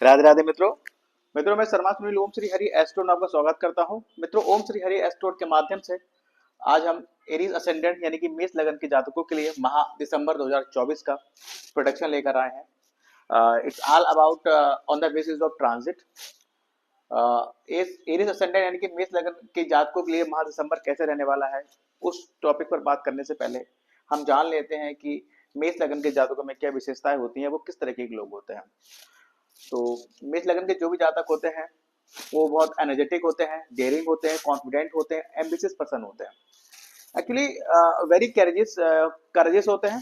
राधे राधे मित्रों मैं शर्मा सुनील ओम श्री हरि एस्ट्रो में आपका स्वागत करता हूं। मित्रों, ओम श्री हरि एस्ट्रो के माध्यम से आज हम एरीज असेंडेंट यानी कि मेष लगन के जातकों के लिए माह दिसंबर 2024 का प्रोडक्शन लेकर आए हैं। It's all about on the basis of transit. Aries ascendant यानी कि मेष लगन के जातकों के लिए माह दिसंबर कैसे रहने वाला है, उस टॉपिक पर बात करने से पहले हम जान लेते हैं कि मेष लगन के जातकों में क्या विशेषताएं होती हैं, वो किस तरीके के लोग होते हैं। तो मेष लगन के जो भी जातक होते हैं वो बहुत एनर्जेटिक होते हैं, डेयरिंग होते हैं, कॉन्फिडेंट होते हैं, एम्बिशियस पर्सन होते हैं। एक्चुअली वेरी करेजियस होते हैं।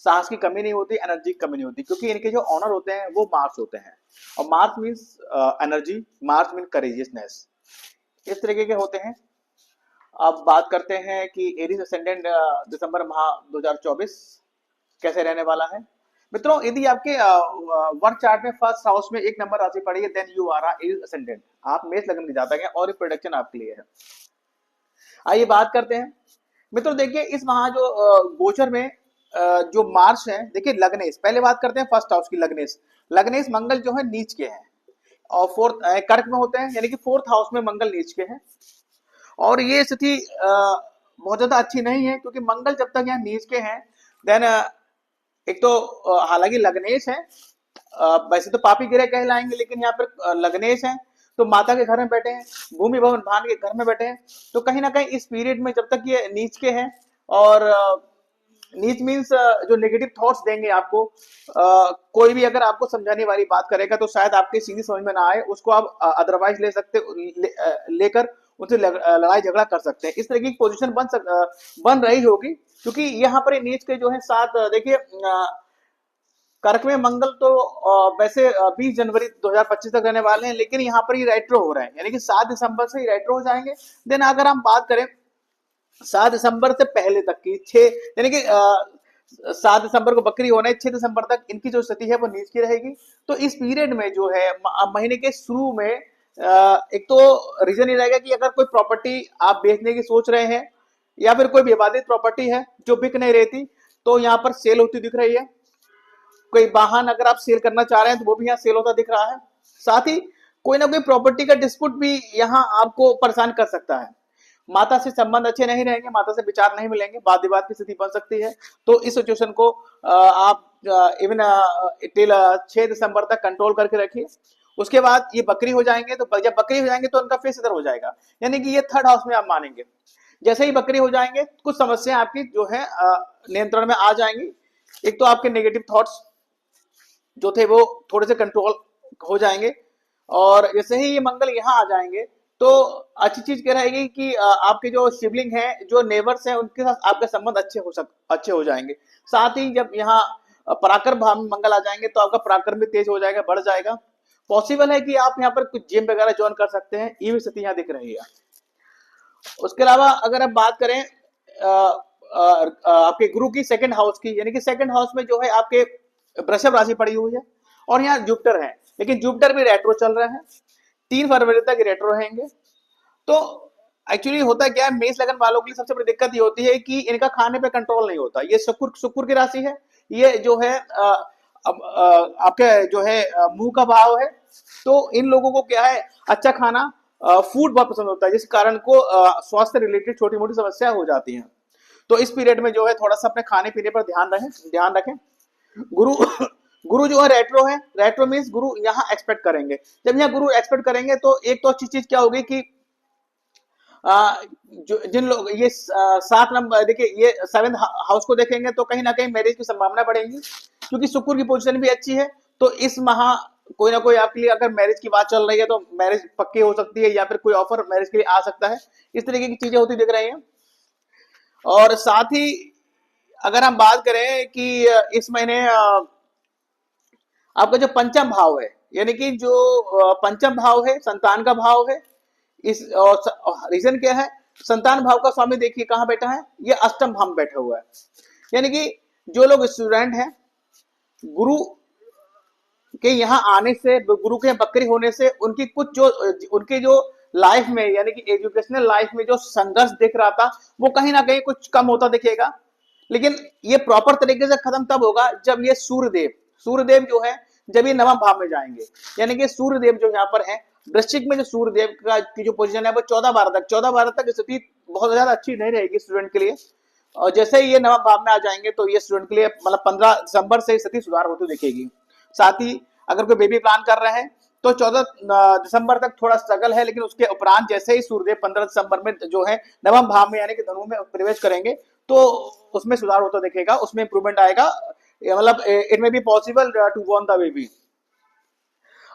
साहस की कमी नहीं होती, एनर्जी की कमी नहीं होती, क्योंकि इनके जो ऑनर होते हैं वो मार्स होते हैं। और Mars means energy, Mars mean courageousness, इस तरीके के होते हैं। अब बात करते हैं कि एरीज असेंडेंट दिसंबर माह 2024 कैसे रहने वाला है। मित्रों, यदि आपके वर्क चार्ट में फर्स्ट हाउस में एक नंबर राशि पड़ी है, then you are Aries ascendant, आप मेष लगन के जातक हैं और ये प्रोडक्शन आपके लिए है। आइए बात करते हैं। मित्रों देखिए, इस माह जो गोचर में जो मार्च है, देखिए लग्नेश, पहले बात करते हैं फर्स्ट हाउस की। लग्नेश मंगल जो है नीच के हैं और फोर्थ कर्क में होते हैं, यानी कि फोर्थ हाउस में मंगल नीच के हैं। और ये स्थिति बहुत ज्यादा अच्छी नहीं है, क्योंकि मंगल जब तक यहाँ नीच के हैं, देन एक तो हालांकि लग्नेश है, वैसे तो पापी ग्रह कहलाएंगे, लेकिन यहाँ पर लग्नेश है तो माता के घर में बैठे हैं, भूमि भवन भान के घर में बैठे हैं। तो कहीं ना कहीं इस पीरियड में जब तक ये नीच के हैं, और नीच मीन्स जो नेगेटिव थॉट्स देंगे आपको, कोई भी अगर आपको समझाने वाली बात करेगा तो शायद आपके सीधी समझ में ना आए, उसको आप अदरवाइज ले सकते लेकर उनसे लड़ाई झगड़ा कर सकते हैं। इस तरह की पोजीशन बन रही होगी, क्योंकि यहाँ पर नीच के जो है सात, देखिए कर्क में मंगल तो वैसे 20 जनवरी 2025 तक रहने वाले हैं, लेकिन यहाँ पर ये रेट्रो हो रहे हैं, यानी कि 7 दिसंबर से ये रेट्रो हो जाएंगे। देन अगर हम बात करें 7 दिसंबर से पहले तक की 6, यानी कि 7 दिसंबर को बकरी होना है, 6 दिसंबर तक इनकी जो स्थिति है वो नीच की रहेगी। तो इस पीरियड में जो है महीने के शुरू में एक तो रीजन ये रहेगा कि अगर कोई प्रॉपर्टी आप बेचने की सोच रहे हैं, या फिर कोई विवादित प्रॉपर्टी है जो बिक नहीं रहती, तो यहाँ पर सेल होती दिख रही है। कोई वाहन अगर आप सेल करना चाह रहे हैं तो वो भी यहाँ सेल होता दिख रहा है। साथ ही कोई ना कोई प्रॉपर्टी का डिस्प्यूट भी यहाँ आपको परेशान कर सकता है। माता से संबंध अच्छे नहीं रहेंगे, माता से विचार नहीं मिलेंगे, वाद विवाद की स्थिति बन सकती है। तो इस सिचुएशन को आप इवन टिल 6 दिसंबर तक कंट्रोल करके रखिए। उसके बाद ये बकरी हो जाएंगे, तो जब बकरी हो जाएंगे तो उनका फेस इधर हो जाएगा, यानी कि ये थर्ड हाउस में आप मानेंगे। जैसे ही बकरी हो जाएंगे, कुछ समस्या आपकी जो है नियंत्रण में आ जाएंगी। एक तो आपके नेगेटिव थॉट्स जो थे वो थोड़े से कंट्रोल हो जाएंगे, और जैसे ही ये मंगल यहाँ आ जाएंगे तो अच्छी चीज क्या रहेगी कि आपके जो सिबलिंग हैं, जो नेबर्स हैं, उनके साथ आपके संबंध अच्छे हो जाएंगे। साथ ही जब यहाँ पराक्रम भाव में मंगल आ जाएंगे तो आपका पराक्रम भी तेज हो जाएगा, बढ़ जाएगा। पॉसिबल है कि आप यहाँ पर कुछ जिम वगैरह ज्वाइन कर सकते हैं, ये भी स्थिति यहाँ दिख रही है। उसके अलावा अगर आप बात करें आपके गुरु की सेकंड हाउस की, यानी कि सेकंड हाउस में जो है आपके वृषभ राशि पड़ी हुई है, और यहाँ जुपिटर है, लेकिन जुपिटर भी रेट्रो चल रहे हैं, 3 फरवरी तक रेट्रो रहेंगे। तो एक्चुअली होता क्या है, मेष लगन वालों के लिए सबसे बड़ी दिक्कत ये होती है कि इनका खाने पे कंट्रोल नहीं होता। ये शुक्र की राशि है, ये जो है आपके जो है मुंह का भाव है। तो इन लोगों को क्या है, अच्छा खाना, फूड बहुत पसंद होता है, जिस कारण को स्वास्थ्य रिलेटेड छोटी मोटी समस्या हो जाती है। तो इस पीरियड में जो है थोड़ा सा अपने खाने पीने पर ध्यान रखें। गुरु गुरु जो है रेट्रो मीन्स गुरु यहाँ एक्सपेक्ट करेंगे। जब यहाँ गुरु एक्सपेक्ट करेंगे तो एक तो अच्छी चीज क्या होगी कि जो जिन लोग ये 7 नंबर, देखिए ये 7th हाउस को देखेंगे तो कहीं ना कहीं मैरिज की संभावना बढ़ेगी, क्योंकि शुक्र की पोजीशन भी अच्छी है। तो इस माह कोई ना कोई आपके लिए अगर मैरिज की बात चल रही है तो मैरिज पक्की हो सकती है, या फिर कोई ऑफर मैरिज के लिए आ सकता है। इस तरीके की चीजें होती दिख रही हैं। और साथ ही अगर हम बात करें कि इस महीने आपका जो पंचम भाव है, यानी कि जो पंचम भाव है संतान का भाव है, इस रीजन क्या है, संतान भाव का स्वामी देखिए कहां बैठा है, ये अष्टम भाव में बैठा हुआ है। यानी कि जो लोग स्टूडेंट हैं, गुरु के यहाँ आने से, गुरु के बकरी होने से उनकी कुछ जो उनके जो लाइफ में, यानी कि एजुकेशनल लाइफ में जो संघर्ष दिख रहा था वो कहीं ना कहीं कुछ कम होता दिखेगा। लेकिन ये प्रॉपर तरीके से खत्म तब होगा जब ये सूर्यदेव जो है, जब ये नवम भाव में जाएंगे। यानी कि सूर्य देव जो यहाँ पर है वृश्चिक में, जो सूर्य देव का की जो पोजीशन है वो 14 12 तक स्थिति बहुत ज्यादा अच्छी नहीं रहेगी स्टूडेंट के लिए। और जैसे ही ये नवम भाव में आ जाएंगे तो ये स्टूडेंट के लिए मतलब 15 दिसंबर से स्थिति सुधार होती दिखेगी। साथ ही अगर कोई बेबी प्लान कर रहे हैं तो 14 दिसंबर तक थोड़ा स्ट्रगल है, लेकिन उसके उपरांत जैसे ही सूर्यदेव 15 दिसंबर में जो है नवम भाव में यानी कि धनु में प्रवेश करेंगे तो उसमें सुधार होता दिखेगा, उसमें इंप्रूवमेंट आएगा। मतलब it may be possible to born the baby.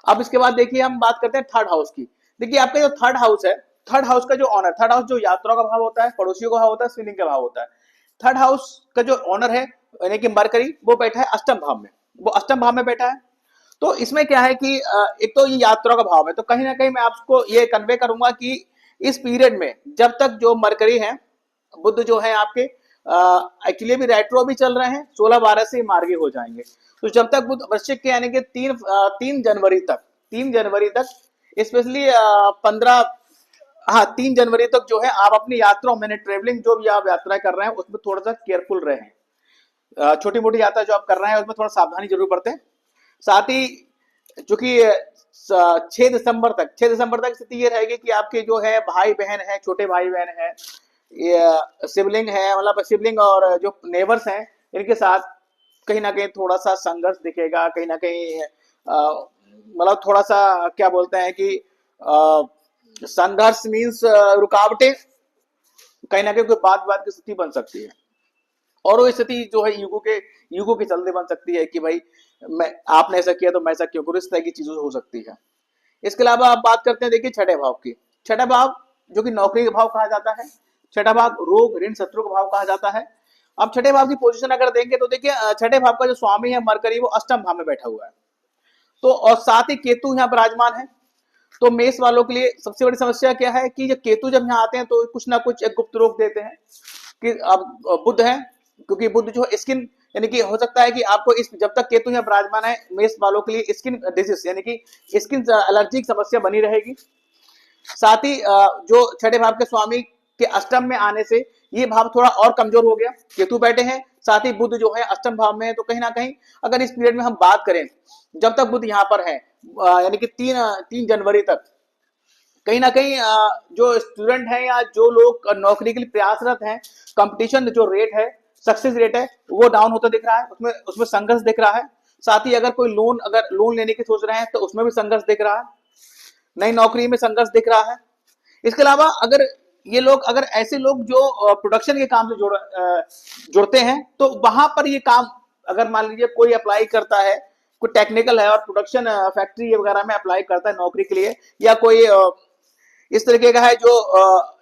अब इसके बाद देखिए हम बात करते हैं थर्ड हाउस की। देखिए आपका जो थर्ड हाउस है, थर्ड हाउस का जो ऑनर, थर्ड हाउस जो यात्रा का भाव होता है, पड़ोसियों का भाव होता है, स्विलिंग का भाव होता है। थर्ड हाउस का जो ऑनर है यानी कि मरकरी, वो बैठा है अष्टम भाव में, वो अष्टम भाव में बैठा है। तो इसमें क्या है कि एक तो ये यात्रा का भाव है, तो कहीं ना कहीं मैं आपको ये कन्वे करूंगा कि इस पीरियड में जब तक जो मरकरी है, बुध जो है आपके एक्चुअली भी रेट्रो भी चल रहे हैं, 16-12 से मार्गी हो जाएंगे। तो जब तक बुध वृश्चिक के यानी कि 3 जनवरी तक, 3 जनवरी तक स्पेशली 15 हाँ 3 जनवरी तक जो है आप अपनी यात्रा मैंने ट्रेवलिंग जो भी आप यात्रा कर रहे हैं उसमें थोड़ा सा केयरफुल रहें। छोटी मोटी यात्रा जो आप कर रहे हैं उसमें थोड़ा सावधानी जरूर बरतें। साथ ही चूंकि 6 दिसंबर तक स्थिति ये रहेगी कि आपके जो है भाई बहन है, छोटे भाई बहन है, ये सिबलिंग है, मतलब सिबलिंग और जो नेबर्स हैं इनके साथ कहीं ना कहीं थोड़ा सा संघर्ष दिखेगा, कहीं ना कहीं मतलब थोड़ा सा क्या बोलते हैं कि संघर्ष मीन्स रुकावटें, कहीं ना कहीं कोई बात की स्थिति बन सकती है। और वो स्थिति जो है ईगो के चलते बन सकती है कि भाई मैं आपने ऐसा किया तो मैं ऐसा क्यों करूं, इस तरह की चीजें हो सकती है। इसके अलावा आप बात करते हैं देखिए छठे भाव की। छठा भाव जो कि नौकरी का भाव कहा जाता है, छठा भाव रोग ऋण शत्रु का भाव कहा जाता है। अब छठे भाव की पोजीशन अगर देंगे तो देखिए छठे भाव का जो स्वामी है मरकरी, वो अष्टम भाव में बैठा हुआ है। तो और साथ ही केतु यहाँ विराजमान है। तो मेष वालों के लिए सबसे बड़ी समस्या क्या है कि जब केतु जब यहाँ आते हैं तो कुछ ना कुछ एक गुप्त रोग देते हैं कि अब बुध है, क्योंकि बुध जो स्किन यानी कि हो सकता है कि आपको इस जब तक केतु यहाँ विराजमान है मेष वालों के लिए स्किन डिजीज यानी कि स्किन एलर्जी की समस्या बनी रहेगी। साथ ही जो छठे भाव के स्वामी के अष्टम में आने से ये भाव थोड़ा और कमजोर हो गया, केतु बैठे हैं, साथ ही बुध जो है अष्टम भाव में है। तो कहीं ना कहीं अगर इस पीरियड में हम बात करें जब तक बुध यहाँ पर है यानी कि 3 जनवरी तक, कहीं ना कहीं जो स्टूडेंट है या जो लोग नौकरी के लिए प्रयासरत हैं, कंपटीशन जो रेट है, सक्सेस रेट है, वो डाउन होता दिख रहा है, उसमें संघर्ष दिख रहा है। साथ ही अगर कोई लोन लेने की सोच रहे हैं तो उसमें भी संघर्ष दिख रहा है, नई नौकरी में संघर्ष दिख रहा है। इसके अलावा अगर ये लोग अगर ऐसे लोग जो प्रोडक्शन के काम से जुड़ते हैं तो वहां पर ये काम अगर मान लीजिए कोई अप्लाई करता है, कोई टेक्निकल है और प्रोडक्शन फैक्ट्री वगैरह में अप्लाई करता है नौकरी के लिए, या कोई इस तरीके का है जो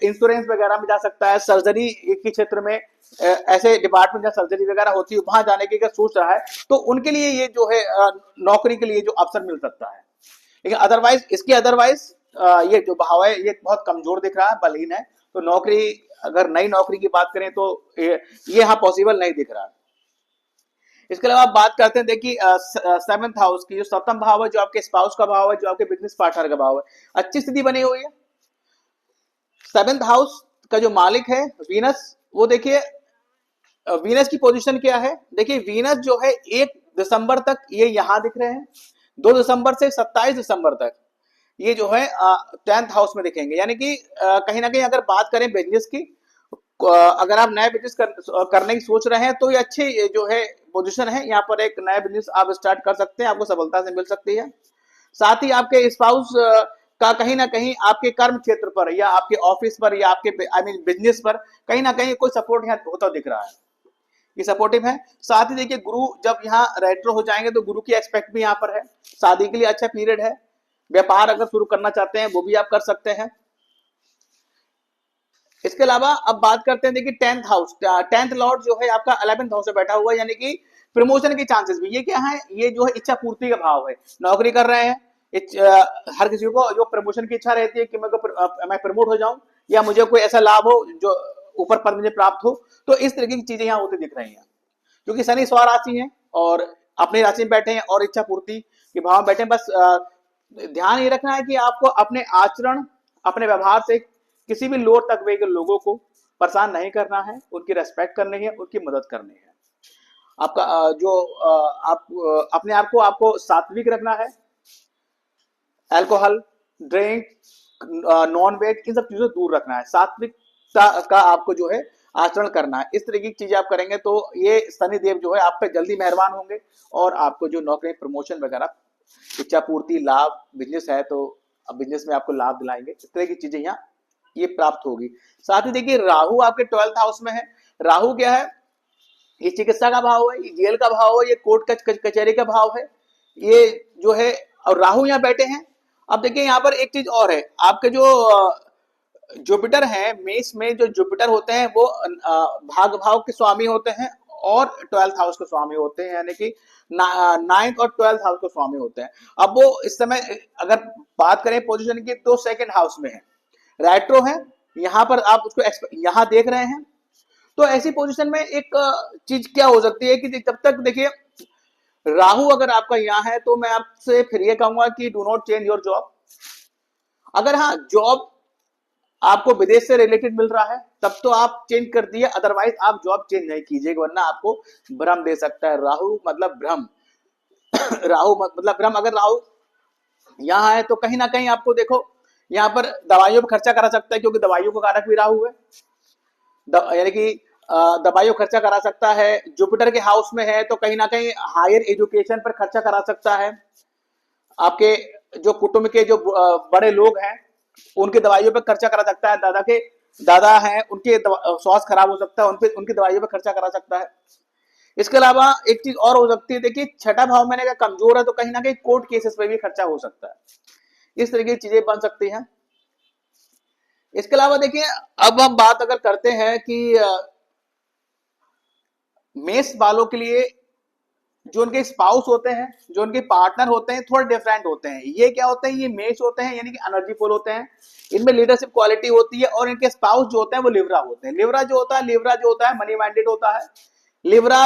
इंश्योरेंस वगैरह में जा सकता है, सर्जरी के क्षेत्र में ऐसे डिपार्टमेंट जहाँ सर्जरी वगैरह होती है वहां जाने की अगर सोच रहा है तो उनके लिए ये जो है नौकरी के लिए जो अवसर मिल सकता है। लेकिन अदरवाइज ये जो भाव है ये बहुत कमजोर दिख रहा है, बलहीन है। तो नौकरी अगर नई नौकरी की बात करें तो ये यहाँ पॉसिबल नहीं दिख रहा है। इसके अलावा बात करते हैं देखिए 7th हाउस की, जो 7th भाव है, जो आपके स्पाउस का भाव है, जो आपके बिजनेस पार्टनर का भाव है, अच्छी स्थिति बनी हुई है। 7th हाउस का जो मालिक है वीनस, वो देखिए वीनस की पोजीशन क्या है, देखिए वीनस जो है 1 दिसंबर तक ये यहां दिख रहे हैं, 2 दिसंबर से 27 दिसंबर तक ये जो है 10th हाउस में दिखेंगे। यानी कि कहीं ना कहीं अगर बात करें बिजनेस की, अगर आप नया बिजनेस करने की सोच रहे हैं तो ये अच्छी जो है पोजीशन है, यहाँ पर एक नया बिजनेस आप स्टार्ट कर सकते हैं, आपको सफलता से मिल सकती है। साथ ही आपके स्पाउस का कहीं ना कहीं आपके कर्म क्षेत्र पर या आपके ऑफिस पर या आपके आई मीन बिजनेस पर कहीं ना कहीं कोई सपोर्ट यहाँ होता दिख रहा है, ये सपोर्टिव है। साथ ही देखिए गुरु जब यहाँ रेट्रो हो जाएंगे तो गुरु की एक्सपेक्ट भी यहाँ पर है, शादी के लिए अच्छा पीरियड है, व्यापार अगर शुरू करना चाहते हैं वो भी आप कर सकते हैं। इसके अलावा अब बात करते हैं देखिए 10th हाउस, 10th लॉर्ड जो है आपका 11th हाउस में बैठा हुआ है, यानी कि प्रमोशन के चांसेस भी, ये क्या है, ये जो है इच्छा पूर्ति का भाव है। नौकरी कर रहे हैं, हर किसी को जो प्रमोशन की इच्छा रहती है कि मैं प्रमोट हो जाऊं या मुझे कोई ऐसा लाभ हो जो ऊपर पद मुझे प्राप्त हो, तो इस तरीके की चीजें यहाँ होती दिख रही हैं। क्योंकि शनि स्वराशि है और अपनी राशि में बैठे हैं और इच्छा पूर्ति के भाव में बैठे हैं। बस ध्यान ये रखना है कि आपको अपने आचरण, अपने व्यवहार से किसी भी लोअर तबके के लोगों को परेशान नहीं करना है, उनकी रेस्पेक्ट करनी है, उनकी मदद करनी है। आपका जो आप अपने आप को आपको सात्विक रखना है। अल्कोहल, ड्रिंक, नॉन वेज, इन सब चीजों से दूर रखना है। सात्विकता का आपको जो है आचरण करना है। इस तरीके की चीजें आप करेंगे तो ये शनिदेव जो है आप पे जल्दी मेहरबान होंगे और आपको जो नौकरी, प्रमोशन वगैरह, इच्छा पूर्ति, लाभ, बिजनेस है तो अब बिजनेस में आपको लाभ दिलाएंगे। इस तरह की चीजें यहाँ ये प्राप्त होगी। साथ ही देखिए राहु आपके 12th हाउस में है। राहु क्या है? ये चिकित्सा का भाव है, ये जेल का भाव है, ये कोर्ट कचहरी का भाव है, ये जो है। और राहु यहाँ बैठे हैं। अब देखिए यहाँ पर एक चीज और है, आपके जो जुपिटर है मेष में, जो जुपिटर होते हैं वो भाग भाव के स्वामी होते हैं और 12th हाउस के स्वामी होते हैं, यानी कि 9th और 12th हाउस के स्वामी होते हैं। अब वो इस समय अगर बात करें पोजीशन की तो 2nd हाउस में है, रेट्रो है। यहाँ पर आप उसको यहाँ देख रहे हैं। तो ऐसी पोजीशन में एक चीज क्या हो सकती है कि जब तक देखिए राहु अगर आपका यहाँ है तो मैं आपसे फिर ये कहूंगा कि do not change your job. अगर हाँ जॉब आपको विदेश से रिलेटेड मिल रहा है तब तो आप चेंज कर दिए, अदरवाइज आप जॉब चेंज नहीं कीजिएगा, वरना आपको भ्रम दे सकता है। राहु मतलब भ्रम राहु मतलब भ्रम। अगर राहु यहाँ है तो कहीं ना कहीं आपको देखो यहाँ पर दवाइयों पर खर्चा करा सकता है, क्योंकि दवाइयों का कारक भी राहु है, यानी कि दवाइयों खर्चा करा सकता है। जुपिटर के हाउस में है तो कहीं ना कहीं हायर एजुकेशन पर खर्चा करा सकता है। आपके जो कुटुंब के जो बड़े लोग हैं उनकी दवाइयों पर खर्चा करा सकता है। दादा हैं उनके स्वास्थ्य खराब हो सकता है, उनकी दवाइयों पर खर्चा करा सकता है। इसके अलावा एक चीज और हो सकती है, देखिए 6ठा भाव मैंने कहा कमजोर है तो कहीं ना कहीं कोर्ट केसेस पे भी खर्चा हो सकता है। इस तरीके की चीजें बन सकती हैं। इसके अलावा देखिए अब हम बात अगर करते हैं कि मेष वालों के लिए जो उनके स्पाउस होते हैं, जो उनके पार्टनर होते हैं, थोड़े डिफरेंट होते हैं। ये क्या होते हैं? ये मेष होते हैं, यानी कि एनर्जीफुल होते हैं, इनमें लीडरशिप क्वालिटी होती है। और इनके स्पाउस जो होते हैं वो लिब्रा होते हैं। लिब्रा जो होता है मनी माइंडेड होता है। लिब्रा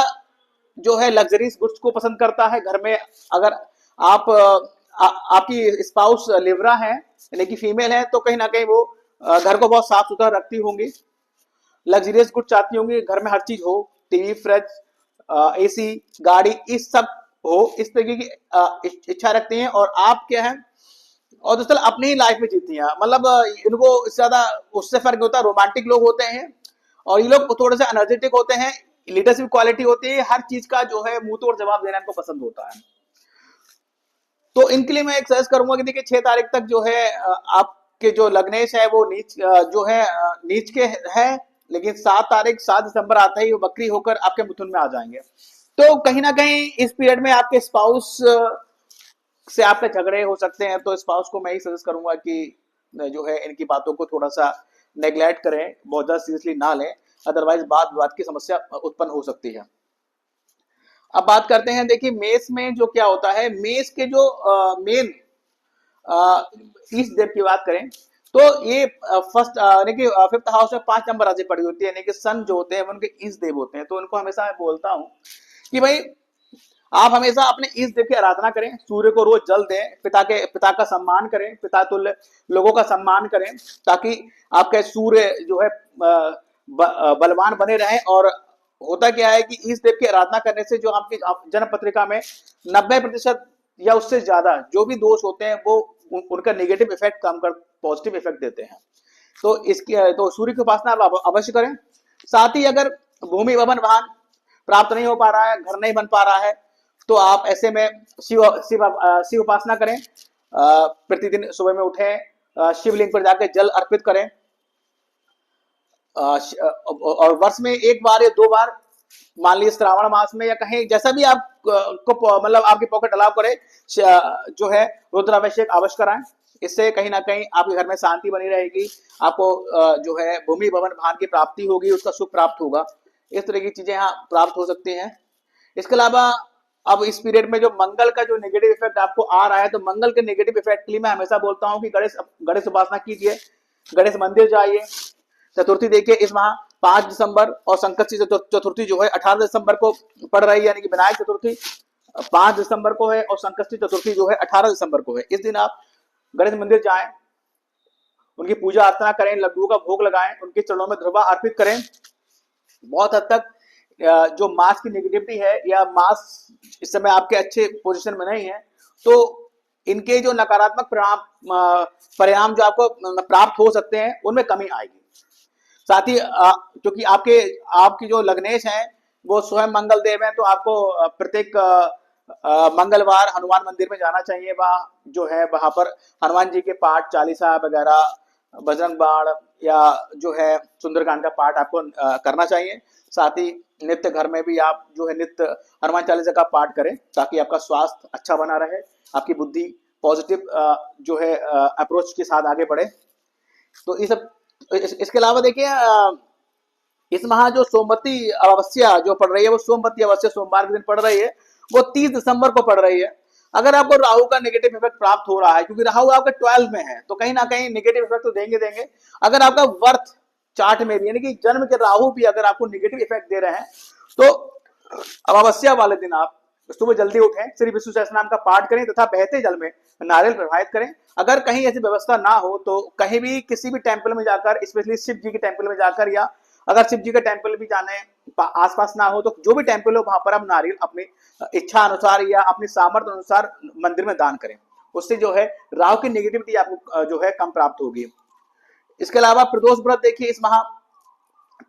जो है लग्जरीज गुड्स को पसंद करता है। घर में अगर आप आपकी स्पाउस लिब्रा है यानी कि फीमेल है तो कहीं ना कहीं वो घर को बहुत साफ सुथरा रखती होंगी, लग्जरियस गुड चाहती होंगी, घर में हर चीज हो, टीवी, फ्रिज, एसी, गाड़ी, इस सब हो, इस तरीके की इच्छा रखती हैं। और आप क्या है, और दोस्तों अपनी ही लाइफ में जीती हैं। मतलब इनको इससे ज्यादा उससे फर्क होता है। रोमांटिक लोग होते हैं और ये लोग थोड़े से एनर्जेटिक होते हैं, लीडरशिप क्वालिटी होती है, हर चीज का जो है मुंह तोड़ जवाब देना इनको पसंद होता है। तो इनके लिए मैं एक सजेस्ट करूंगा कि देखिए 6 तारीख तक जो है आपके जो लग्नेश है वो नीच जो है नीच के है, लेकिन 7 दिसंबर आते ही वो बकरी होकर आपके मिथुन में आ जाएंगे। तो कहीं ना कहीं इस पीरियड में आपके स्पाउस से आपके झगड़े हो सकते हैं। तो स्पाउस को मैं ही सजेस्ट करूंगा कि जो है इनकी बातों को थोड़ा सा नेग्लेक्ट करें, बहुत ज्यादा सीरियसली ना लें, अदरवाइज बात विवाद की समस्या उत्पन्न हो सकती है। अब बात करते हैं, देखिए मेष में जो क्या होता है, मेष के जो मेन ईस्ट देव की बात करें तो ये फर्स्ट यानी कि 5th हाउस में 5 नंबर राशि पड़ी होती है, यानी कि सन जो होते हैं उनके ईस्ट देव होते हैं। तो उनको हमेशा मैं बोलता हूँ कि भाई आप हमेशा अपने ईस्ट देव की आराधना करें, सूर्य को रोज जल दें, पिता का सम्मान करें, पिता तुल्य लोगों का सम्मान करें, ताकि आपके सूर्य जो है बलवान बने रहें। और होता क्या है कि ईस्ट देव की आराधना करने से जो आपकी जन्म पत्रिका में 90% या उससे ज्यादा जो भी दोष होते हैं वो उनका नेगेटिव इफेक्ट कम कर पॉजिटिव इफेक्ट देते हैं। तो इसकी तो सूर्य की उपासना आप अवश्य करें। साथ ही अगर भूमि भवन वाहन प्राप्त नहीं हो पा रहा है, घर नहीं बन पा रहा है, तो आप ऐसे में शिव उपासना करें। प्रतिदिन सुबह में उठें, शिवलिंग पर जाकर जल अर्पित करें, और वर्ष में 1 बार या 2 बार, मान लीजिए श्रावण मास में या कहीं जैसा भी आप को मतलब आपकी पॉकेट अलाउ करे, जो है रुद्राभिषेक अवश्य कराएं। इससे कहीं ना कहीं आपके घर में शांति बनी रहेगी, आपको जो है भूमि भवन वाहन की प्राप्ति होगी, उसका सुख प्राप्त होगा। इस तरह की चीजें यहाँ प्राप्त हो सकती हैं। इसके अलावा अब इस पीरियड में जो मंगल का जो नेगेटिव इफेक्ट आपको आ रहा है, तो मंगल के नेगेटिव इफेक्ट के लिए मैं हमेशा बोलता हूँ कि गणेश उपासना कीजिए, गणेश मंदिर जाइए। चतुर्थी देखिए इस माह 5 दिसंबर और संकष्टी चतुर्थी जो है 18 दिसंबर को पड़ रही है, यानी कि विनायक चतुर्थी 5 दिसंबर को है और संकष्टी चतुर्थी जो है 18 दिसंबर को है। इस दिन आप गणेश मंदिर जाएं, उनकी पूजा अर्चना करें, लड्डू का भोग लगाएं, उनके चरणों में ध्रुवा अर्पित करें। बहुत हद तक जो मार्स की नेगेटिविटी है या मार्स इस समय आपके अच्छे पोजीशन में नहीं है, तो इनके जो नकारात्मक परिणाम जो आपको प्राप्त हो सकते हैं उनमें कमी आएगी। साथ ही क्योंकि आपके आपकी जो लग्नेश है वो स्वयं मंगल देव है, तो आपको प्रत्येक मंगलवार हनुमान मंदिर में जाना चाहिए। वहाँ जो है वहां पर हनुमान जी के पाठ, चालीसा वगैरह, बजरंग बाण या जो है सुंदरकांड का पाठ आपको करना चाहिए। साथ ही नित्य घर में भी आप जो है नित्य हनुमान चालीसा का पाठ करें ताकि आपका स्वास्थ्य अच्छा बना रहे, आपकी बुद्धि पॉजिटिव जो है अप्रोच के साथ आगे बढ़े। तो ये सब इसके अलावा देखिए इस माह जो सोमवती अमावस्या जो पड़ रही है वो सोमवती अमावस्या सोमवार के दिन पड़ रही है, वो 30 दिसंबर को पड़ रही है। अगर आपको राहु का नेगेटिव इफेक्ट प्राप्त हो रहा है, क्योंकि राहु आपके 12 में है, तो कहीं ना कहीं नेगेटिव इफेक्ट तो देंगे। अगर आपका वर्थ चार्ट में भी यानी कि जन्म के राहु भी अगर आपको नेगेटिव इफेक्ट दे रहे हैं, तो अमावस्या वाले दिन आप सुबह जल्दी उठें, श्री विष्णु सहस्त्रनाम का पाठ करें तथा बहते जल में नारियल प्रवाहित करें। अगर कहीं ऐसी व्यवस्था ना हो तो कहीं भी किसी भी टेंपल में जाकर, स्पेशली शिव जी के टेंपल में जाकर, या अगर शिव जी का टेंपल भी जाने आसपास ना हो तो जो भी टेंपल हो वहां पर आप नारियल अपनी इच्छा अनुसार या अपनी सामर्थ्य अनुसार मंदिर में दान करें। उससे जो है राहु की नेगेटिविटी आपको जो है कम प्राप्त होगी। इसके अलावा प्रदोष व्रत देखिए, इस माह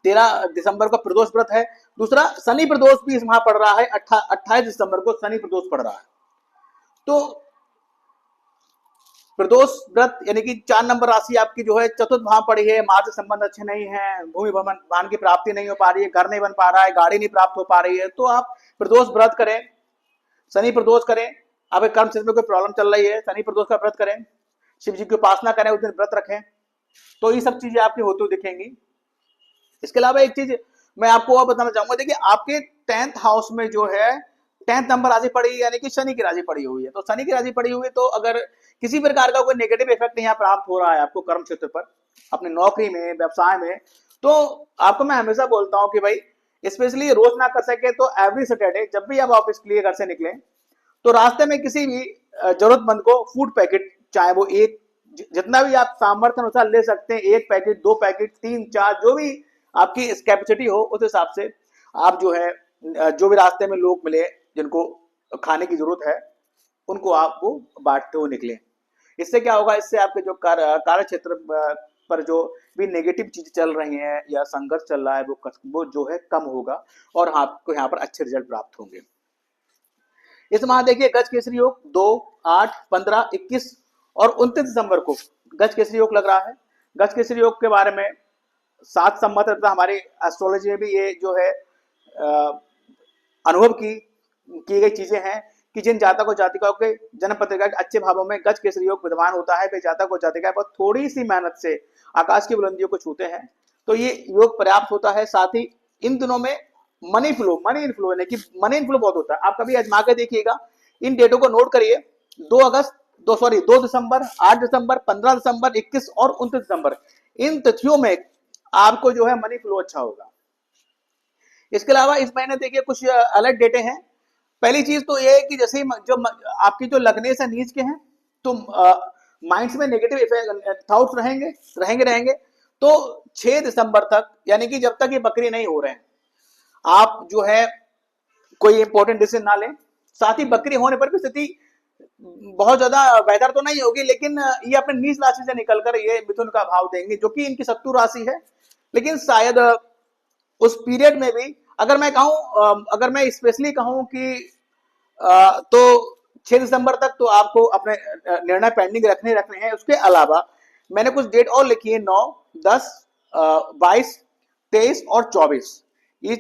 13 दिसंबर को प्रदोष व्रत है। दूसरा शनि प्रदोष भी इस माह पड़ रहा है, 28 दिसंबर को शनि प्रदोष पड़ रहा है। तो प्रदोष व्रत यानी कि 4 नंबर राशि आपकी जो है चतुर्थ भाव पड़ी है, माँ से संबंध अच्छे नहीं है, भूमि भवन की प्राप्ति नहीं हो पा रही है, घर नहीं बन पा रहा है, गाड़ी नहीं प्राप्त हो पा रही है, तो आप प्रदोष व्रत करें, शनि प्रदोष करें। आपके कर्म क्षेत्र में कोई प्रॉब्लम चल रही है, शनि प्रदोष का व्रत करें, शिव जी की उपासना करें, उस दिन व्रत रखें, तो ये सब चीजें आपकी होती हुई दिखेंगी। इसके अलावा एक चीज मैं आपको और बताना चाहूंगा, देखिए आपके 10th हाउस में जो है 10th नंबर राशि पड़ी है, यानी कि शनि की राशि पड़ी हुई है। तो शनि की राशि पड़ी हुई है, तो अगर किसी प्रकार का कोई नेगेटिव इफेक्ट यहाँ प्राप्त हो रहा है आपको कर्म क्षेत्र पर, अपनी नौकरी में, व्यवसाय में, तो आपको मैं हमेशा बोलता हूँ कि भाई स्पेशली रोज ना कर सके तो एवरी सैटरडे जब भी आप ऑफिस के लिए घर से निकले तो रास्ते में किसी भी जरूरतमंद को फूड पैकेट, चाहे वो एक जितना भी आप सामर्थ्य अनुसार ले सकते हैं, 1 पैकेट, 2 पैकेट, 3, 4, जो भी आपकी कैपेसिटी हो उस हिसाब से आप जो है जो भी रास्ते में लोग मिले जिनको खाने की जरूरत है उनको आप वो बांटते हुए निकले। इससे क्या होगा, इससे आपके जो कार्य क्षेत्र पर जो भी नेगेटिव चीजें चल रही हैं या संघर्ष चल रहा है वो जो है कम होगा और आपको यहाँ पर अच्छे रिजल्ट प्राप्त होंगे। इस माह देखिए गज केसरी योग 2, 8, 15, 21 और 29 दिसंबर को गज केसरी योग लग रहा है। गज केसरी योग के बारे में 7 सम्मत हमारी एस्ट्रोलॉजी में भी ये जो है अनुभव की गई चीजें हैं कि जिन जातकों जातिकाओं के जन्म पत्रिका के अच्छे भावों में गज केसरी योग विद्यमान होता है, वे जातक और जातिकाएं बहुत थोड़ी सी मेहनत से आकाश की बुलंदियों को छूते हैं, तो ये योग पर्याप्त होता है। साथ ही इन दिनों में मनी इनफ्लो यानी कि मनी इनफ्लो बहुत होता है। आप कभी आजमा के देखिएगा, इन डेटों को नोट करिए, 2 दिसंबर, 8 दिसंबर, 15 दिसंबर, 21 और 29 दिसंबर, इन तिथियों में आपको जो है मनी फ्लो अच्छा होगा। इसके अलावा इस महीने देखिए कुछ अलग डेटे हैं। पहली चीज तो ये है कि जैसे जो आपकी जो लग्नेश है नीच के हैं, तो माइंड्स में नेगेटिव थॉट्स रहेंगे। तो 6 दिसंबर तक, यानी कि जब तक ये बकरी नहीं हो रहे हैं, आप जो है कोई इंपॉर्टेंट डिसीजन ना लें। साथ ही बकरी होने पर भी स्थिति बहुत ज्यादा बेहतर तो नहीं होगी, लेकिन ये अपने नीच राशि से निकलकर ये मिथुन का भाव देंगे जो कि इनकी शत्रु राशि है। लेकिन शायद उस पीरियड में भी अगर मैं स्पेशली कहूं कि तो 6 दिसंबर तक तो आपको अपने निर्णय पेंडिंग रखने हैं। उसके अलावा मैंने कुछ डेट और लिखी है, 9, 10, 22, 23 और 24, ये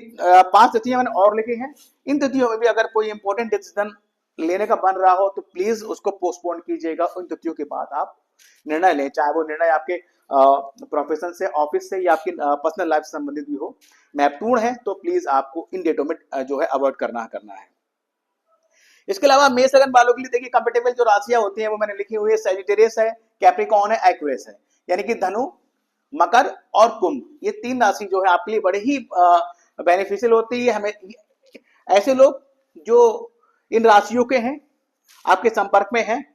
5 तिथियां मैंने और लिखी हैं। इन तिथियों में भी अगर कोई इंपॉर्टेंट डिसीजन लेने का बन रहा हो तो प्लीज उसको पोस्टपोन कीजिएगा, उन तिथियों के बाद आप निर्णय लें, चाहे वो निर्णय आपके प्रोफेशन से, ऑफिस से या आपकी पर्सनल लाइफ से संबंधित भी हो। महत्वपूर्ण है तो प्लीज आपको इन डेटों में जो है अवॉइड करना है। इसके अलावा मेष लग्न वालों के लिए देखिए कंपेटेबल जो राशियां होती हैं वो मैंने लिखी हुई है, सैजिटेरियस है, कैप्रिकॉर्न है, एक्वेरियस है, यानी कि धनु, मकर और कुंभ, ये 3 राशि जो है आपके लिए बड़े ही बेनिफिशियल होती है। हमें ऐसे लोग जो इन राशियों के हैं, आपके संपर्क में हैं,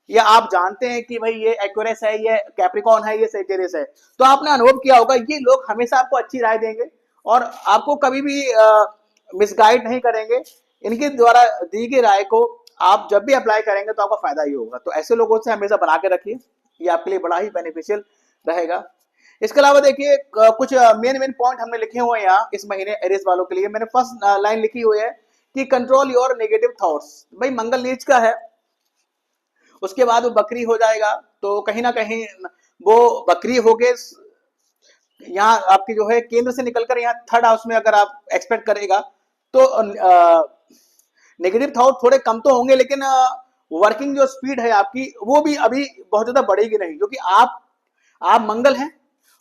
या आप जानते हैं कि भाई ये एक्वेरियस है, ये कैप्रिकॉर्न है, ये सैजिटेरियस है, तो आपने अनुभव किया होगा ये लोग हमेशा आपको अच्छी राय देंगे और आपको कभी भी मिसगाइड नहीं करेंगे, इनके द्वारा दी गई राय को आप जब भी अप्लाई करेंगे तो आपका फायदा ही होगा। तो ऐसे लोगों से हमेशा बना के रखिए, ये आपके लिए बड़ा ही बेनिफिशियल रहेगा। इसके अलावा देखिए कुछ मेन मेन पॉइंट हमने लिखे हुए हैं यहाँ इस महीने एरियस वालों के लिए। मैंने फर्स्ट लाइन लिखी हुई है कि कंट्रोल योर नेगेटिव थॉट्स। भाई मंगल नीच का है, उसके बाद वो बकरी हो जाएगा, तो कहीं ना कहीं वो बकरी हो गए यहाँ आपकी जो है केंद्र से निकलकर यहाँ थर्ड हाउस में अगर आप एक्सपेक्ट करेगा तो नेगेटिव थॉट थोड़े कम तो होंगे, लेकिन वर्किंग जो स्पीड है आपकी वो भी अभी बहुत ज्यादा बढ़ेगी नहीं, क्योंकि आप मंगल हैं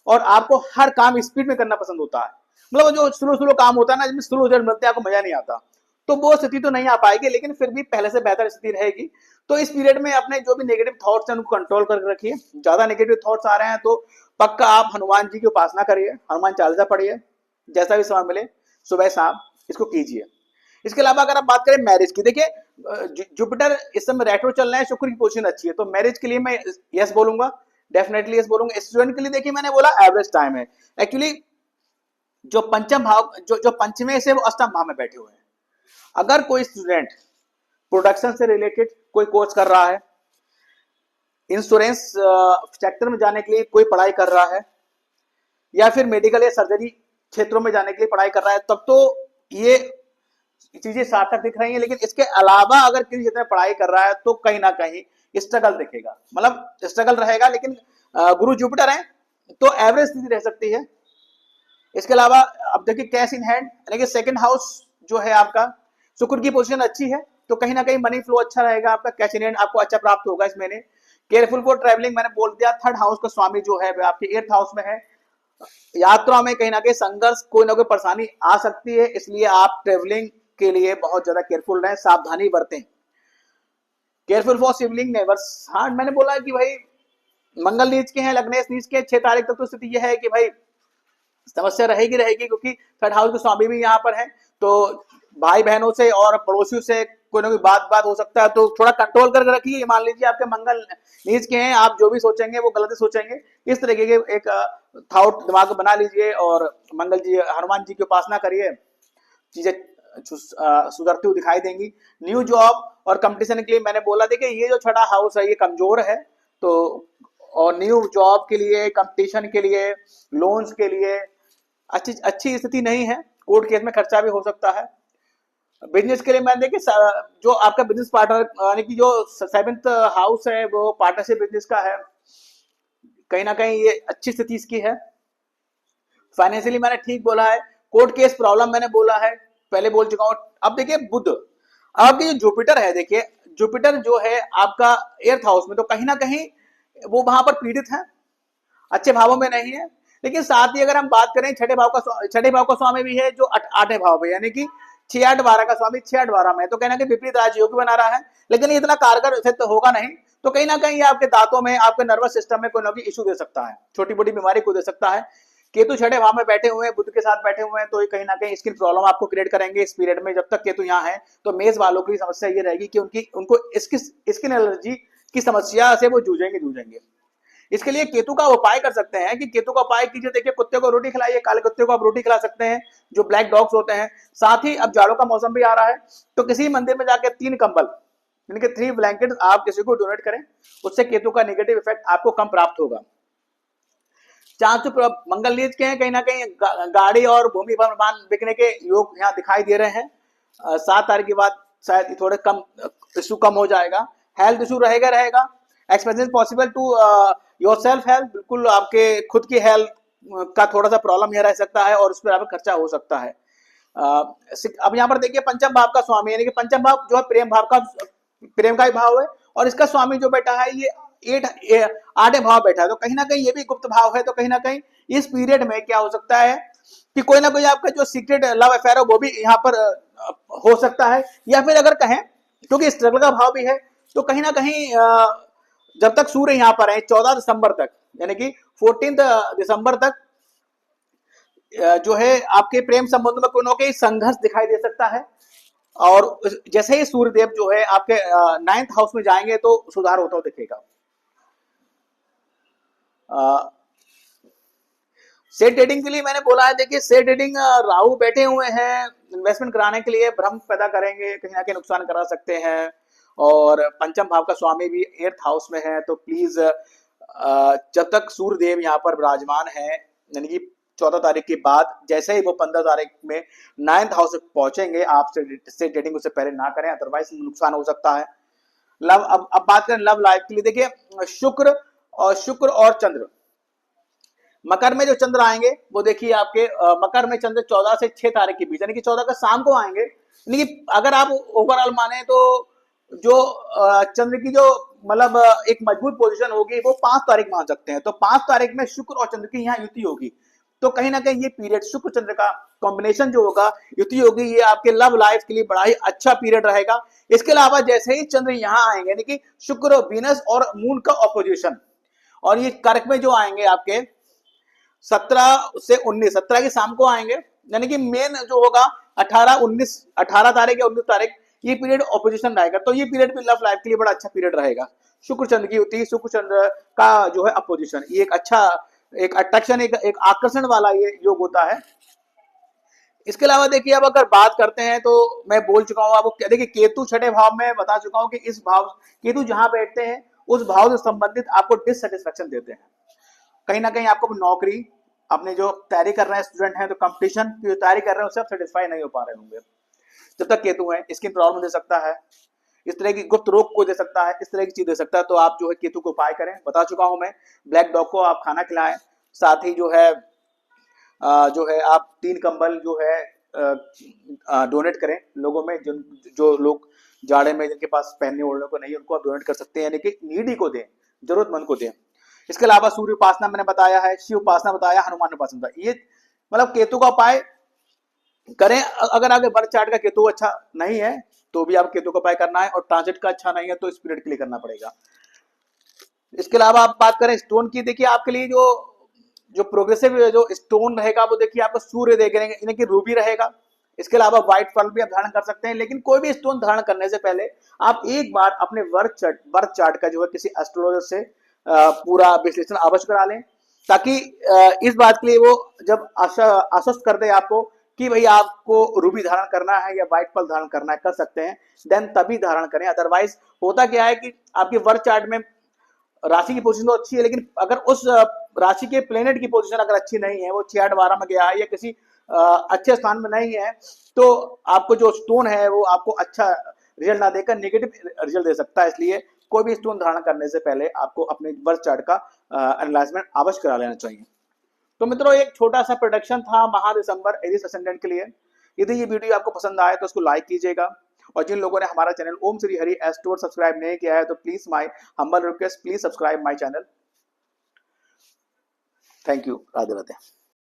और आपको हर काम स्पीड में करना पसंद होता है। मतलब जो स्लो स्लो काम होता है ना, जिसमें स्लो रिजल्ट मिलते हैं, आपको मजा नहीं आता, तो वो स्थिति तो नहीं आ पाएगी, लेकिन फिर भी पहले से बेहतर स्थिति रहेगी। तो इस पीरियड में अपने जो भी नेगेटिव थॉट्स हैं उनको कंट्रोल कर रखिए। ज्यादा नेगेटिव थॉट्स आ रहे हैं तो पक्का आप हनुमान जी की उपासना करिए, हनुमान चालीसा पढ़िए, जैसा भी समय मिले सुबह शाम इसको कीजिए। इसके अलावा अगर आप बात करें मैरिज की, देखिए जुपिटर इस समय रेट्रो चल रहे हैं, शुक्र की पोजीशन अच्छी है, तो मैरिज के लिए मैं यस बोलूंगा, डेफिनेटली यस बोलूंगा। स्टूडेंट के लिए देखिए मैंने बोला एवरेज टाइम है। एक्चुअली जो पंचम भाव जो पंचमे से वो अष्टम भाव में बैठे हुए हैं। अगर कोई स्टूडेंट प्रोडक्शन से रिलेटेड कोई कोर्स कर रहा है, इंश्योरेंस सेक्टर में जाने के लिए कोई पढ़ाई कर रहा है, या फिर मेडिकल या सर्जरी क्षेत्रों में जाने के लिए पढ़ाई कर रहा है, तब तो ये चीजें सार्थक दिख रही हैं। लेकिन इसके अलावा अगर किसी क्षेत्र में पढ़ाई कर रहा है तो कहीं ना कहीं स्ट्रगल दिखेगा, मतलब स्ट्रगल रहेगा। लेकिन गुरु जुपिटर है तो एवरेज स्थिति रह सकती है। इसके अलावा अब देखिए कैश इन हैंड, यानी कि सेकंड हाउस जो है आपका, शुक्र की पोजीशन अच्छी है, तो कहीं ना कहीं मनी फ्लो अच्छा रहेगा, आपका कैश इन हैंड आपको अच्छा प्राप्त होगा इस महीने। केयरफुल फॉर ट्रैवलिंग, मैंने बोल दिया। थर्ड हाउस का स्वामी जो है आपके एर्थ हाउस में है, यात्रा में कहीं ना कहीं संघर्ष कोई ना कोई परेशानी आ सकती है, इसलिए आप ट्रेवलिंग के लिए बहुत ज्यादा केयरफुल रहें, सावधानी बरतें। केयरफुल फॉर सिबलिंग नेबर्स, हाँ मैंने बोला कि भाई मंगल नीच के हैं, लग्नेश नीच के 6 तारीख तक तो स्थिति यह है कि भाई समस्या रहेगी रहेगी, क्योंकि थर्ड हाउस के स्वामी भी यहाँ पर है, तो भाई बहनों से और पड़ोसियों से कोई ना कोई बात हो सकता है, तो थोड़ा कंट्रोल करके रखिए। मान लीजिए आपके मंगल नीच के हैं, आप जो भी सोचेंगे वो गलत सोचेंगे, इस तरीके के एक थॉट दिमाग में बना लीजिए और मंगल जी हनुमान जी की उपासना करिए, चीजें सुधरती हुई दिखाई देंगी। न्यू जॉब और कंपटीशन के लिए मैंने बोला, देखिए ये जो छठा हाउस है ये कमजोर है, तो और न्यू जॉब के लिए, कंपटीशन के लिए, लोन्स के लिए अच्छी स्थिति नहीं है, कोर्ट केस में खर्चा भी हो सकता है। बिजनेस के लिए मैंने देखिए जो आपका बिजनेस पार्टनर यानी कि जो 7th हाउस है वो पार्टनरशिप बिजनेस का है, कहीं ना कहीं ये अच्छी स्थिति इसकी है। फाइनेंशियली मैंने ठीक बोला है। कोर्ट केस प्रॉब्लम मैंने बोला है, पहले बोल चुका हूं। अब देखिए बुध, आपके जो जुपिटर है, देखिए जुपिटर जो है आपका एर्थ हाउस में, तो कहीं ना कहीं वो वहां पर पीड़ित है, अच्छे भावों में नहीं है। लेकिन साथ ही अगर हम बात करें छठे भाव का स्वामी भी है जो 8वें भाव में, यानी कि 6-8-12 का स्वामी 6-8-12 में, तो कहीं ना कहीं विपरीत राजयोग बना रहा है, लेकिन ये इतना कारगर इफेक्ट होगा नहीं। तो कहीं ना कहीं आपके दांतों में, आपके नर्वस सिस्टम में कोई ना कोई इशू दे सकता है, छोटी मोटी बीमारी को दे सकता है। केतु छठे भाव में बैठे हुए हैं, बुध के साथ बैठे हुए हैं, तो ये कहीं ना कहीं स्किन प्रॉब्लम आपको क्रिएट करेंगे इस पीरियड में। जब तक केतु यहाँ है तो मेष वालों की समस्या ये रहेगी कि उनको स्किन एलर्जी की समस्या से वो जूझेंगे। इसके लिए केतु का उपाय कर सकते हैं कि केतु का उपाय कीजिए, देखिए कुत्ते को रोटी खिलाइए, काले कुत्ते को आप रोटी खिला सकते हैं, जो ब्लैक डॉग्स होते हैं। साथ ही अब जाड़ों का मौसम भी आ रहा है, तो किसी मंदिर में जाकर 3 कंबल यानी कि 3 ब्लैंकेट आप किसी को डोनेट करें, उससे केतु का नेगेटिव इफेक्ट आपको कम प्राप्त होगा। चांद मंगल नीच के हैं, कहीं ना कहीं गाड़ी और भूमि निर्माण बिकने के योग यहाँ दिखाई दे रहे हैं। 7 तारीख के बाद शायद थोड़े कम इशू कम हो जाएगा। हेल्थ इशू रहेगा। Expenses possible to yourself health, बिल्कुल आपके खुद की हेल्थ का थोड़ा सा प्रॉब्लम यह रह सकता है और उस पर आपका खर्चा हो सकता है। अब यहाँ पर देखिए पंचम भाव का स्वामी, यानी कि पंचम भाव जो है प्रेम का ही भाव है, और इसका स्वामी जो बैठा है ये 8वें भाव बैठा है, तो कहीं ना कहीं ये भी गुप्त भाव है। तो कहीं ना कहीं इस पीरियड में क्या हो सकता है कि कोई ना कोई आपका जो सीक्रेट लव अफेयर है वो भी यहाँ पर हो सकता है, या फिर अगर कहें क्योंकि स्ट्रगल का भाव भी है, तो कहीं ना कहीं जब तक सूर्य यहाँ पर है 14 दिसंबर तक, यानी कि 14 दिसंबर तक जो है आपके प्रेम संबंध में कोई ना कोई संघर्ष दिखाई दे सकता है। और जैसे ही सूर्यदेव जो है आपके 9th हाउस में जाएंगे तो सुधार होता हुआ दिखेगा। शेयर ट्रेडिंग के लिए मैंने बोला है, देखिए शेयर ट्रेडिंग राहु बैठे हुए हैं इन्वेस्टमेंट कराने के लिए भ्रम पैदा करेंगे, कहीं ना कहीं नुकसान करा सकते हैं। और पंचम भाव का स्वामी भी 8th हाउस में है, तो प्लीज जब तक सूर्यदेव यहाँ पर विराजमान है, यानी कि 14 तारीख के बाद, जैसे ही वो 15 तारीख में 9th हाउस पहुंचेंगे, आपसे डेटिंग उससे पहले ना करें, अदरवाइज नुकसान हो सकता है। लव, अब बात करें लव लाइफ के लिए, देखिए शुक्र और चंद्र, मकर में जो चंद्र आएंगे वो देखिए आपके मकर में चंद्र 14 से 6 तारीख के बीच, यानी कि 14 का शाम को आएंगे। यानी कि अगर आप ओवरऑल माने तो जो चंद्र की जो मतलब एक मजबूत पोजीशन होगी वो 5 तारीख मान सकते हैं। तो 5 तारीख में शुक्र और चंद्र की यहाँ युति होगी, तो कहीं ना कहीं ये पीरियड शुक्र चंद्र का कॉम्बिनेशन जो होगा, युति होगी, ये आपके लव लाइफ के लिए बड़ा ही अच्छा पीरियड रहेगा। इसके अलावा जैसे ही चंद्र यहाँ आएंगे, यानी कि शुक्र, वीनस और मून का ऑपोजिशन, और ये कर्क में जो आएंगे आपके 17 से 19, 17 की शाम को आएंगे, यानी कि मेन जो होगा 18 तारीख या 19 तारीख, ये पीरियड ऑपोजिशन रहेगा। तो ये पीरियड भी लव लाइफ के लिए बड़ा अच्छा पीरियड रहेगा। शुक्र चंद्र की युति, शुक्र चंद्र का जो है अपोजिशन, ये एक अच्छा, एक अट्रैक्शन, एक आकर्षण वाला ये योग होता है। इसके अलावा देखिए, अब अगर बात करते हैं तो मैं बोल चुका हूं आपको, देखिए केतु 6ठे भाव में, बता चुका हूं कि इस भाव, केतु जहां बैठते हैं उस भाव से संबंधित आपको डिससेटिस्फेक्शन देते हैं। कहीं ना कहीं आपको नौकरी, अपने जो तैयारी कर रहे हैं स्टूडेंट हैं, तो कंपटीशन की जो तैयारी कर रहे हैं उससे आप सेटिस्फाई नहीं हो पा रहे होंगे जब तक केतु है। स्किन प्रॉब्लम दे सकता है, इस तरह की गुप्त रोग को दे सकता है, इस तरह की चीज दे सकता है। तो आप जो है केतु को उपाय करें, बता चुका हूं मैं। ब्लैक डॉग को आप खाना खिलाएं, साथ ही जो है आप 3 कंबल जो है डोनेट करें लोगों में, जो लोग जाड़े में जिनके पास पहनने ओढ़ने को नहीं, उनको आप डोनेट कर सकते हैं, यानी कि नीडी को दें, जरूरतमंद को दें। इसके अलावा सूर्य उपासना मैंने बताया है, शिव उपासना बताया, हनुमान उपासना बताया। ये मतलब केतु का उपाय करें। अगर आपके बर्थ चार्ट का केतु अच्छा नहीं है तो भी आप केतु का उपाय करना है, और ट्रांजिट का अच्छा नहीं है तो इस पीरियड के लिए करना पड़ेगा। इसके अलावा आप बात करें स्टोन की, देखिए आपके लिए जो प्रोग्रेसिव जो स्टोन रहेगा वो देखिए आपको सूर्य देखेंगे, यानी कि रूबी रहेगा। इसके अलावा व्हाइट पर्ल भी आप धारण कर सकते हैं, लेकिन कोई भी स्टोन धारण करने से पहले आप एक बार अपने बर्थ चार्ट का जो है किसी एस्ट्रोलॉजर से पूरा विश्लेषण अवश्य करा लें, ताकि इस बात के लिए वो जब आश्वस्त कर दे आपको कि भाई आपको रूबी धारण करना है या व्हाइट पर्ल धारण करना है, कर सकते हैं, देन तभी धारण करें। अदरवाइज होता क्या है कि आपके बर्थ चार्ट में राशि की पोजीशन तो अच्छी है, लेकिन अगर उस राशि के प्लेनेट की पोजीशन अगर अच्छी नहीं है, वो 6-8-12 में गया है या किसी अच्छे स्थान में नहीं है, तो आपको जो स्टोन है वो आपको अच्छा रिजल्ट ना देकर नेगेटिव रिजल्ट दे सकता है। इसलिए कोई भी स्टोन धारण करने से पहले आपको अपने बर्थ चार्ट का एनालाइजमेंट अवश्य करा लेना चाहिए। तो मित्रों, एक छोटा सा प्रोडक्शन था महा दिसंबर एरिस असेंडेंट के लिए। यदि ये वीडियो आपको पसंद आए तो उसको लाइक कीजिएगा, और जिन लोगों ने हमारा चैनल ओम श्री हरि एस्ट्रो सब्सक्राइब नहीं किया है तो please my humble request, please subscribe my channel. Thank you. Radhe Radhe.